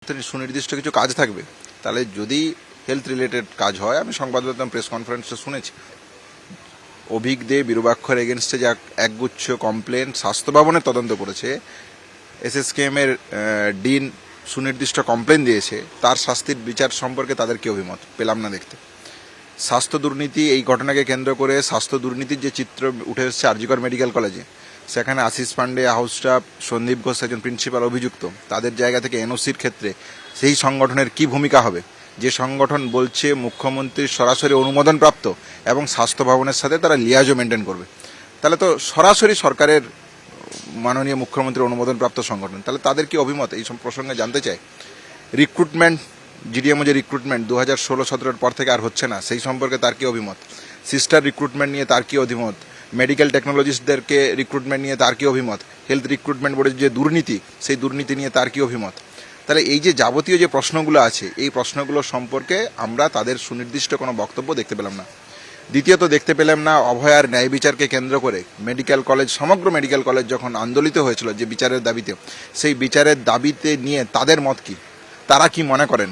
সুনির্দিষ্ট কিছু কাজ থাকবে, তাহলে যদি হেলথ রিলেটেড কাজ হয়, আমি সংবাদ মাধ্যম প্রেস কনফারেন্সে শুনেছি অভিক দে বিরূপাক্ষর এগেনস্টে যা একগুচ্ছ কমপ্লেন স্বাস্থ্য ভবনের তদন্ত করেছে, এসএসকেএম এর ডিন সুনির্দিষ্ট কমপ্লেন দিয়েছে, তার শাস্তির বিচার সম্পর্কে তাদের কি অভিমত পেলাম না দেখতে। স্বাস্থ্য দুর্নীতি, এই ঘটনাকে কেন্দ্র করে স্বাস্থ্য দুর্নীতির যে চিত্র উঠে এসেছে আরজিকর মেডিকেল কলেজে, সেখানে আশিস পান্ডে, হাউস স্টাফ, সন্দীপ ঘোষ একজন প্রিন্সিপাল অভিযুক্ত, তাদের জায়গা থেকে এনওসির ক্ষেত্রে সেই সংগঠনের কি ভূমিকা হবে, যে সংগঠন বলছে মুখ্যমন্ত্রীর সরাসরি অনুমোদনপ্রাপ্ত এবং স্বাস্থ্য ভবনের সাথে তারা লিয়াজও মেনটেন করবে, তাহলে তো সরাসরি সরকারের মাননীয় মুখ্যমন্ত্রীর অনুমোদনপ্রাপ্ত সংগঠন, তাহলে তাদের কি অভিমত এই প্রসঙ্গে জানতে চাই। রিক্রুটমেন্ট, জিডিএমও যে রিক্রুটমেন্ট 2016-17 পর থেকে আর হচ্ছে না, সেই সম্পর্কে তার কি অভিমত। সিস্টার রিক্রুটমেন্ট নিয়ে তার কি অভিমত। মেডিকেল টেকনোলজিস্টদেরকে রিক্রুটমেন্ট নিয়ে তার কি অভিমত। হেলথ রিক্রুটমেন্ট বোর্ডের যে দুর্নীতি, সেই দুর্নীতি নিয়ে তার কি অভিমত। তাহলে এই যে যাবতীয় যে প্রশ্নগুলো আছে, এই প্রশ্নগুলো সম্পর্কে আমরা তাদের সুনির্দিষ্ট কোনো বক্তব্য দেখতে পেলাম না। দ্বিতীয়ত দেখতে পেলাম না অভয়ার ন্যায় বিচারকে কেন্দ্র করে মেডিকেল কলেজ, সমগ্র মেডিকেল কলেজ যখন আন্দোলিত হয়েছিল যে বিচারের দাবিতে, সেই বিচারের দাবিতে নিয়ে তাদের মত কি, তারা কি মনে করেন